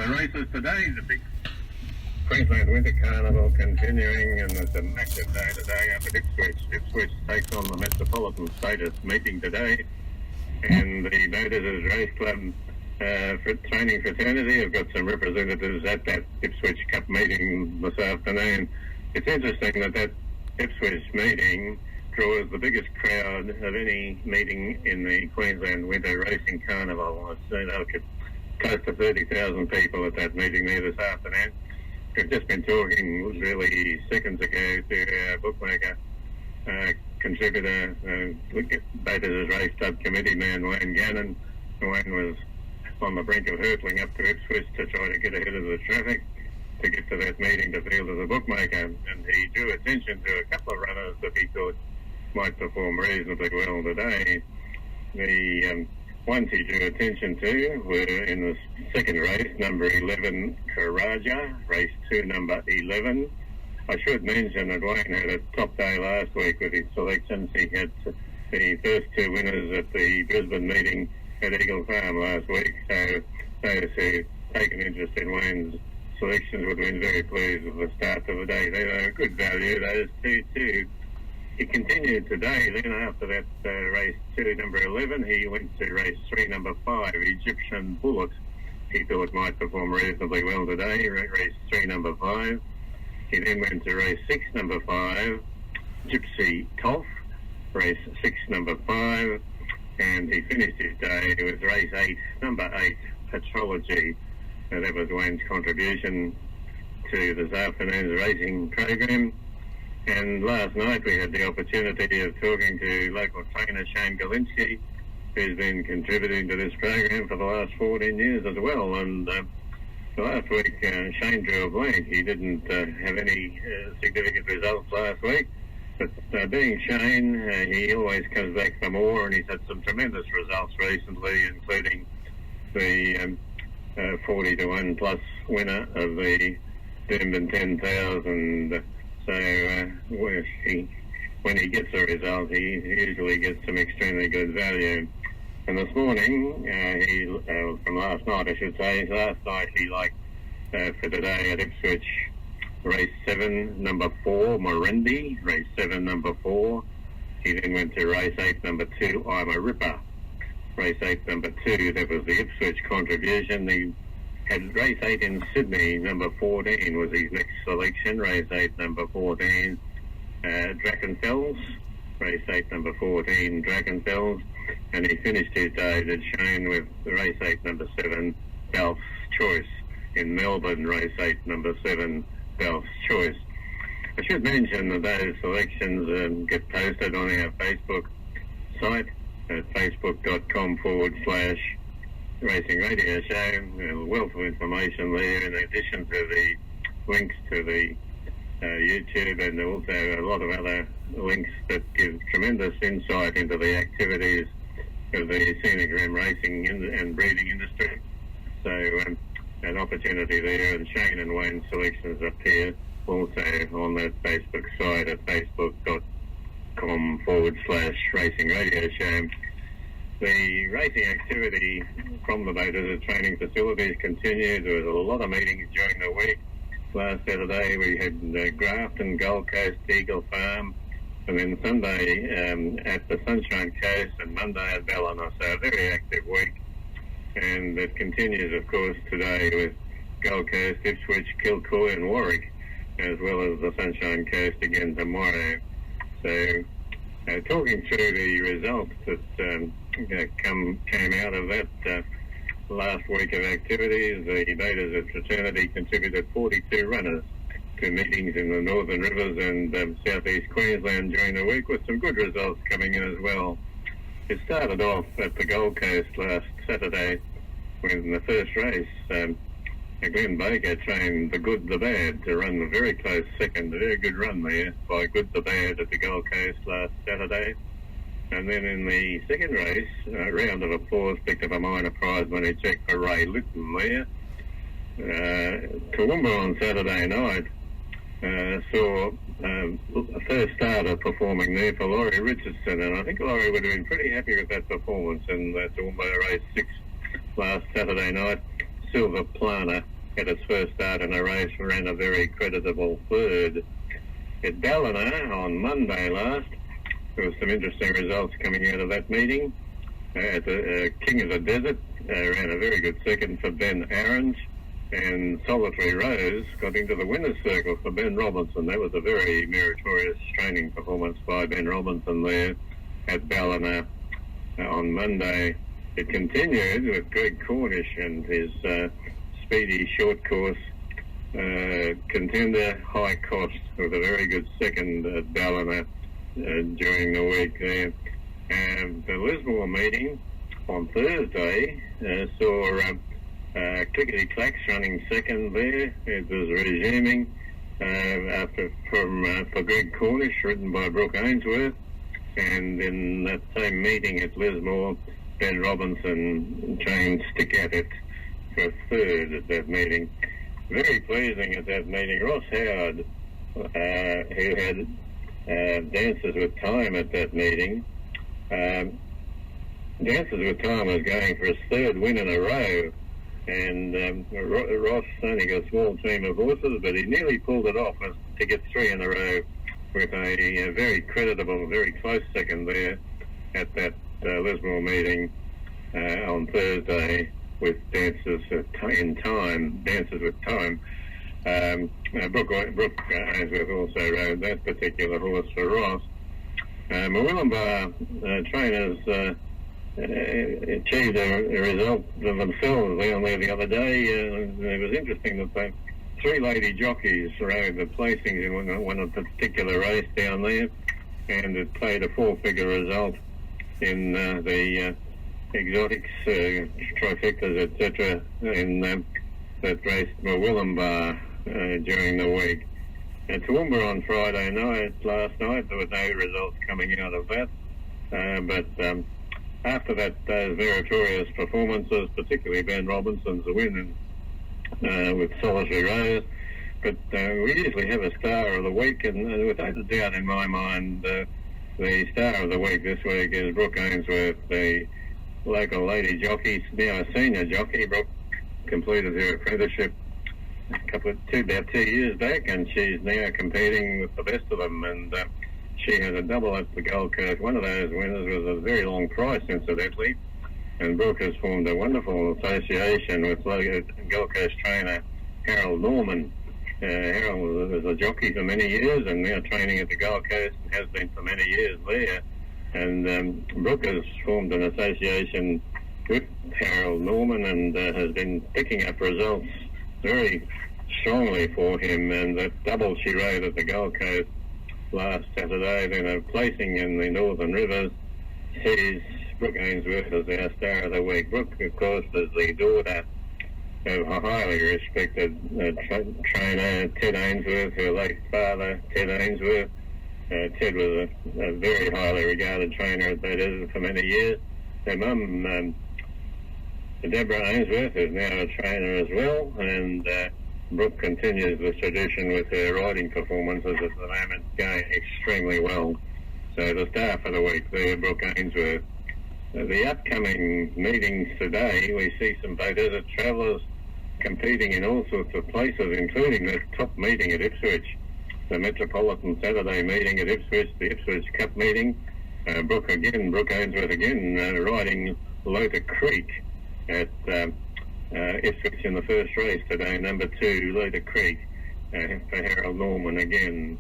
The races today, the big Queensland Winter Carnival continuing, and it's a massive day today up at Ipswich. Ipswich takes on the Metropolitan Status meeting today, and the Boaters Race Club for training fraternity have got some representatives at that Ipswich Cup meeting this afternoon. It's interesting that Ipswich meeting draws the biggest crowd of any meeting in the Queensland Winter Racing Carnival. I've seen close to 30,000 people at that meeting there this afternoon. We've just been talking really seconds ago to our bookmaker contributor, Boaters Race Club committee man Wayne Gannon. Wayne was on the brink of hurtling up to Ipswich to try to get ahead of the traffic to get to that meeting to field as a bookmaker, and he drew attention to a couple of runners that he thought might perform reasonably well today. The ones he drew attention to were in the second race, number 11, Karaja, race 2, number 11. I should mention that Wayne had a top day last week with his selections. He had the first two winners at the Brisbane meeting at Eagle Farm last week, so those who take an interest in Wayne's selections would have been very pleased with the start of the day. They were a good value, those two too. He continued today, then after that race 2, number 11, he went to race 3, number 5, Egyptian Bullet. He thought might perform reasonably well today, race 3, number 5. He then went to race 6, number 5, Gypsy Toff, race 6, number 5, and he finished his day with race 8, number 8, Patrology. Now, that was Wayne's contribution to this afternoon's racing program. And last night we had the opportunity of talking to local trainer Shane Galinsky, who's been contributing to this program for the last 14 years as well. And last week Shane drew a blank. He didn't have any significant results last week. But being Shane, he always comes back for more, and he's had some tremendous results recently, including the 40-1 plus winner of the Doomben 10,000. So when he gets a result, he usually gets some extremely good value. And this morning, from last night, I should say, last night he liked for today at Ipswich, race 7, number 4, Morendi, race 7, number 4. He then went to race 8, number 2, I'm a Ripper. Race 8, number 2, that was the Ipswich contribution. He had race 8 in Sydney, number 14 was his next selection. Race 8, number 14, Drachenfels. Race 8, number 14, Drachenfels. And he finished his day at Shane with race 8, number 7, Balf's Choice. In Melbourne, race 8, number 7, Balf's Choice. I should mention that those selections get posted on our Facebook site at facebook.com/Racing Radio Show. A wealth of information there, in addition to the links to the YouTube, and also a lot of other links that give tremendous insight into the activities of the scenic rim racing and breeding industry. So an opportunity there, and Shane and Wayne's selections appear also on that Facebook site at facebook.com/Racing Radio Show. The racing activity from the Boaters training facilities continued. There was a lot of meetings during the week. Last Saturday we had Grafton, Gold Coast, Eagle Farm, and then Sunday at the Sunshine Coast, and Monday at Ballina. So a very active week. And it continues, of course, today with Gold Coast, Ipswich, Kilcoy and Warwick, as well as the Sunshine Coast again tomorrow. So talking through the results that came out of that last week of activities, the Boaters fraternity contributed 42 runners to meetings in the Northern Rivers and southeast Queensland during the week, with some good results coming in as well. It started off at the Gold Coast last Saturday when the first race, Glenn Baker trained the Good the Bad to run a very close second. A very good run there by Good the Bad at the Gold Coast last Saturday. And then in the second race, a round of applause picked up a minor prize money check for Ray Lytton there. Toowoomba on Saturday night saw a first starter performing there for Laurie Richardson, and I think Laurie would have been pretty happy with that performance in Toowoomba race 6 last Saturday night. Silver Plana at its first start in a race, ran a very creditable third. At Ballina on Monday last, there was some interesting results coming out of that meeting. At the King of the Desert, ran a very good second for Ben Aarons, and Solitary Rose got into the winner's circle for Ben Robinson. That was a very meritorious training performance by Ben Robinson there at Ballina on Monday. It continued with Greg Cornish and his speedy short course contender High Cost with a very good second at Ballina during the week there. The Lismore meeting on Thursday saw Clickety Clacks running second there. It was resuming for Greg Cornish, ridden by Brooke Ainsworth. And in that same meeting at Lismore, Ben Robinson trained Stick At It for third at that meeting. Very pleasing at that meeting. Ross Howard, who had Dances with Time at that meeting. Dances with Time was going for his third win in a row, and Ross only got a small team of horses, but he nearly pulled it off to get three in a row with a very creditable, very close second there at that Lismore meeting on Thursday with Dances with Time. Brooke Ainsworth also rode that particular horse for Ross. Murwillumbah trainers achieved a result themselves down there the other day. It was interesting that three lady jockeys rode the placings in one particular race down there, and it played a four-figure result in the exotics, trifectas, etc., in that race Murwillumbah during the week. At Toowoomba on Friday night, last night, there were no results coming out of that, but after that, those meritorious performances, particularly Ben Robinson's win with Solitary Rose, but we usually have a star of the week, and without a doubt in my mind, the star of the week this week is Brooke Ainsworth, the local lady jockey, now a senior jockey. Brooke completed her apprenticeship about 2 years back, and she's now competing with the best of them, and she had a double at the Gold Coast. One of those winners was a very long price, incidentally, and Brooke has formed a wonderful association with Gold Coast trainer Harold Norman. Harold was a jockey for many years and now training at the Gold Coast, and has been for many years there. And Brooke has formed an association with Harold Norman and has been picking up results very strongly for him. And that double she rode at the Gold Coast last Saturday, then a placing in the Northern Rivers, sees Brooke Ainsworth as our star of the week. Brooke, of course, is the daughter of a highly respected trainer, Ted Ainsworth, her late father, Ted Ainsworth. Ted was a very highly regarded trainer at that for many years. Her mum, Deborah Ainsworth, is now a trainer as well, and Brooke continues the tradition with her riding performances at the moment, going extremely well. So the star for the week there, Brooke Ainsworth. The upcoming meetings today, we see some Bow Desert travellers competing in all sorts of places, including the top meeting at Ipswich, the Metropolitan Saturday meeting at Ipswich, the Ipswich Cup meeting. Brooke Ainsworth again, riding Lota Creek at Ipswich in the first race today, number 2, Lota Creek, for Harold Norman again.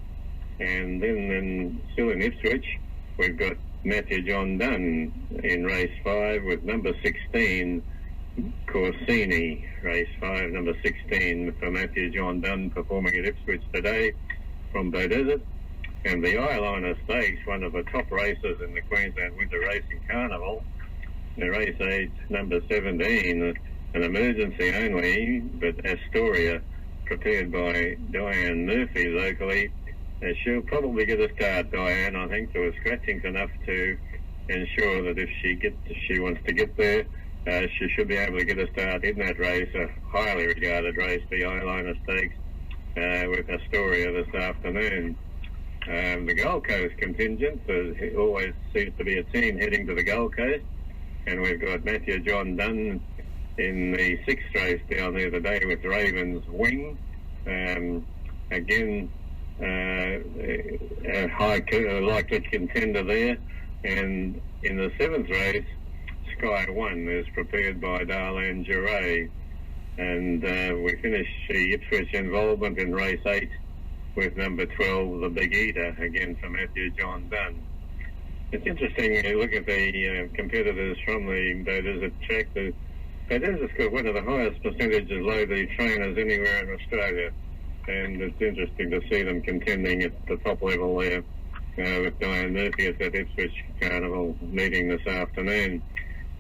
And then still in Ipswich, we've got Matthew John Dunn in race 5 with number 16, Corsini, race 5, number 16 for Matthew John Dunn, performing at Ipswich today from Bow Desert. And the Eyeliner Stakes, one of the top races in the Queensland Winter Racing Carnival, in race 8, number 17, an emergency only, but Astoria, prepared by Diane Murphy locally. She'll probably get a start, Diane, I think. There were scratchings enough to ensure that if she wants to get there, she should be able to get a start in that race, a highly regarded race, the Eyeliner Stakes, with Astoria this afternoon. The Gold Coast contingent, there always seems to be a team heading to the Gold Coast, and we've got Matthew John Dunn in the sixth race down there today with Raven's Wing. Again, a high likely contender there. And in the seventh race, Sky One is prepared by Darlan Giray. And we finish the Ipswich involvement in race 8 with number 12, the Big Eater, again from Matthew John Dunn. It's interesting to look at the competitors from the Bay Desert track. The Bay Desert's got one of the highest percentages low-D trainers anywhere in Australia, and it's interesting to see them contending at the top level there with Diane Murphy at that Ipswich Carnival meeting this afternoon.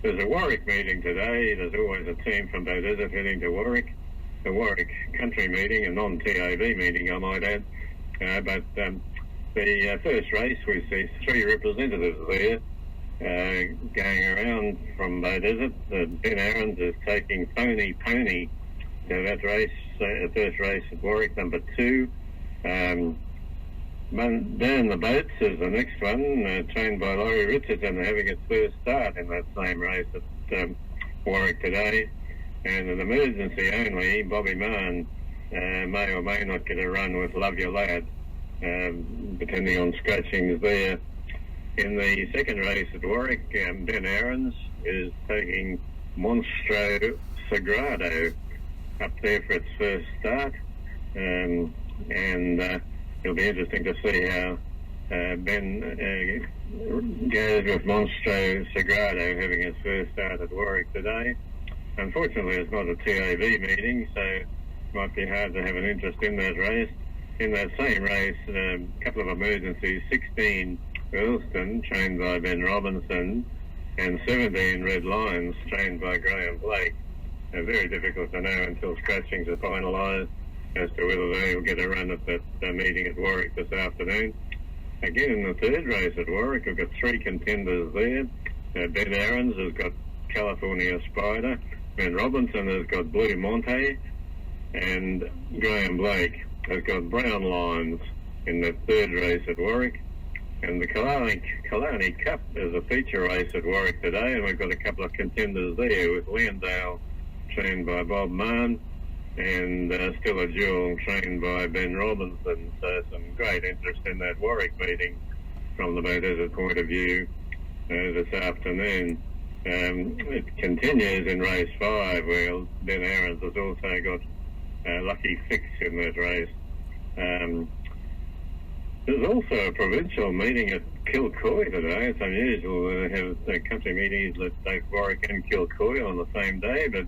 There's a Warwick meeting today. There's always a team from Bay Desert heading to Warwick. The Warwick Country meeting, a non-TAB meeting, I might add. But the first race, we see 3 representatives there going around from Bay Desert. Ben Aarons is taking Pony to that race, first race at Warwick, number 2. Burn the Boats is the next one, trained by Laurie Richardson, having its first start in that same race at Warwick today. And an emergency only, Bobby Mann may or may not get a run with Love Your Lad, depending on scratchings there. In the second race at Warwick, Ben Aarons is taking Monstro Sagrado up there for its first start. And it'll be interesting to see how Ben goes with Monstro Sagrado having his first start at Warwick today. Unfortunately, it's not a TAB meeting, so it might be hard to have an interest in that race. In that same race, a couple of emergencies, 16 Earlston, trained by Ben Robinson, and 17 Red Lions, trained by Graham Blake. Very difficult to know until scratchings are finalised as to whether they will get a run at that meeting at Warwick this afternoon. Again, in the third race at Warwick, we've got 3 contenders there. Ben Aarons has got California Spider, Ben Robinson has got Blue Monte, and Graham Blake has got Brown Lines in the third race at Warwick. And the Killarney Cup is a feature race at Warwick today, and we've got a couple of contenders there with Leondale, trained by Bob Mann, and still a Jewel, trained by Ben Robinson. So some great interest in that Warwick meeting from the Bay Desert point of view this afternoon. It continues in race 5, where Ben Aarons has also got Lucky Fix in that race. There's also a provincial meeting at Kilcoy today. It's unusual to have country meetings at both Warwick and Kilcoy on the same day, but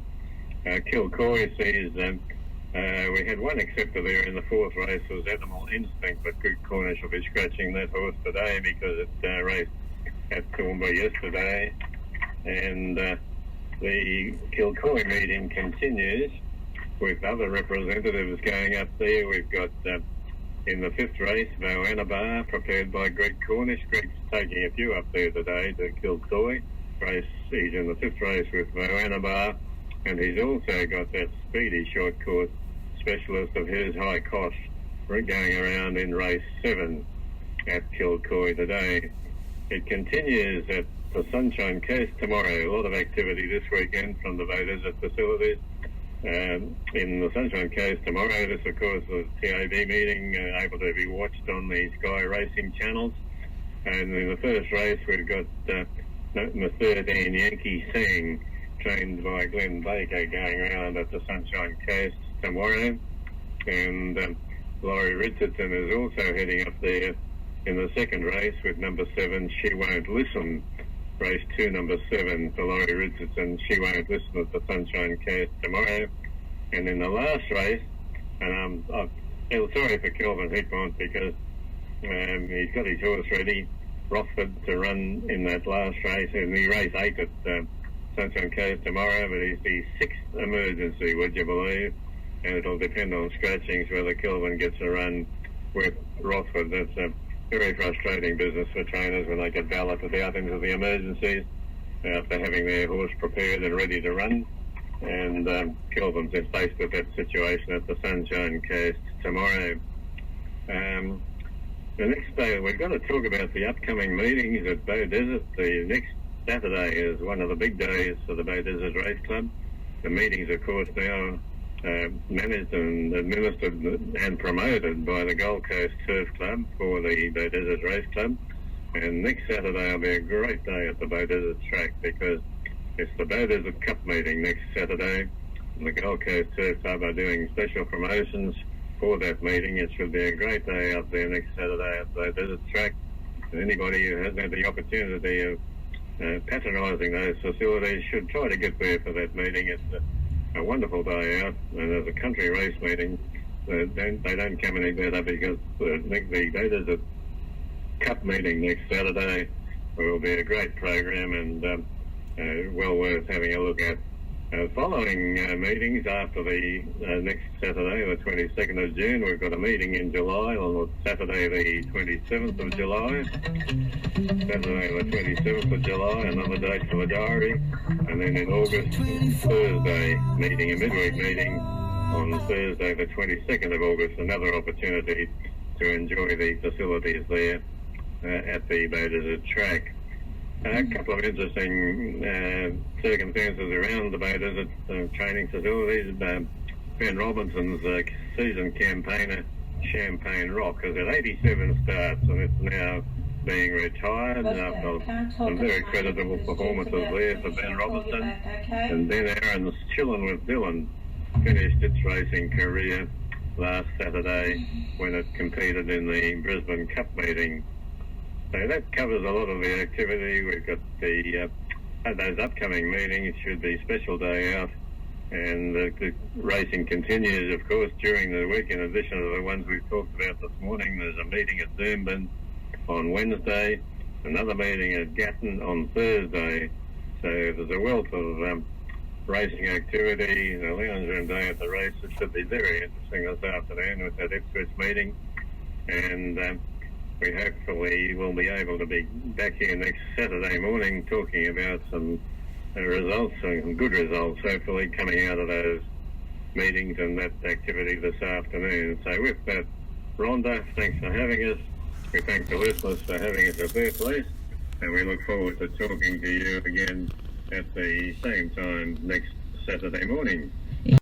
Kilcoy sees we had one acceptor there in the fourth race. It was Animal Instinct, but Good Cornish will be scratching that horse today because it raced at Toowoomba yesterday. And the Kilcoy meeting continues with other representatives going up there. We've got in the fifth race, Moana prepared by Greg Cornish. Greg's taking a few up there today to Kilcoy. He's in the fifth race with Moana, and he's also got that speedy short course specialist of his, High Cost, going around in race 7 at Kilcoy today. It continues at the Sunshine Coast tomorrow. A lot of activity this weekend from the Bay Desert facilities. In the Sunshine Coast tomorrow, this of course is a TAB meeting, able to be watched on the Sky Racing channels. And in the first race we've got number 13 Yankee Sing, trained by Glenn Baker, going around at the Sunshine Coast tomorrow. And Laurie Richardson is also heading up there in the second race with number 7 She Won't Listen. Race 2, number 7 for Laurie Richardson, She Won't Listen at the Sunshine Coast tomorrow. And in the last race, and I feel sorry for Kelvin Hickmont because he's got his horse ready, Rothford, to run in that last race, in the race 8 at Sunshine Coast tomorrow, but he's the 6th emergency, would you believe? And it'll depend on scratchings whether Kelvin gets a run with Rothford. That's a very frustrating business for trainers when they get balloted out into the emergencies after having their horse prepared and ready to run. And Kelvin's faced with that situation at the Sunshine Coast tomorrow. The next day, we've got to talk about the upcoming meetings at Bay Desert. The next Saturday is one of the big days for the Bay Desert Race Club. the meetings, of course, now managed and administered and promoted by the Gold Coast Surf Club for the Bow Desert Race Club. And next Saturday will be a great day at the Bow Desert track because it's the Bow Desert Cup meeting next Saturday. And the Gold Coast Surf Club are doing special promotions for that meeting. It should be a great day up there next Saturday at the Bow Desert track. And anybody who hasn't had the opportunity of patronising those facilities should try to get there for that meeting. It's a wonderful day out, and as a country race meeting, they don't come any better because the Bow Desert Cup meeting next Saturday will be a great program and well worth having a look at. Following meetings after the next Saturday, the 22nd of June, we've got a meeting in July on Saturday the 27th of July. Saturday the 27th of July, another date for the diary. And then in August, Thursday meeting, a midweek meeting on Thursday the 22nd of August, another opportunity to enjoy the facilities there at the Bow Desert track. A couple of interesting circumstances around the Bow Desert training facilities. Ben Robinson's season campaigner, Champagne Rock, has had 87 starts and it's now being retired after some very creditable performances there for Ben Robinson. And then Aaron's Chillin' with Dylan finished its racing career last Saturday when it competed in the Brisbane Cup meeting. So that covers a lot of the activity. We've got those upcoming meetings. Should be special day out, and the racing continues, of course, during the week. In addition to the ones we've talked about this morning, there's a meeting at Doomben on Wednesday, another meeting at Gatton on Thursday. So there's a wealth of racing activity. The lounge room day at the race, it should be very interesting this afternoon with that Ipswich meeting, and we hopefully will be able to be back here next Saturday morning talking about some results, some good results, hopefully coming out of those meetings and that activity this afternoon. So with that, Rhonda, thanks for having us. We thank the listeners for having us at their place, and we look forward to talking to you again at the same time next Saturday morning.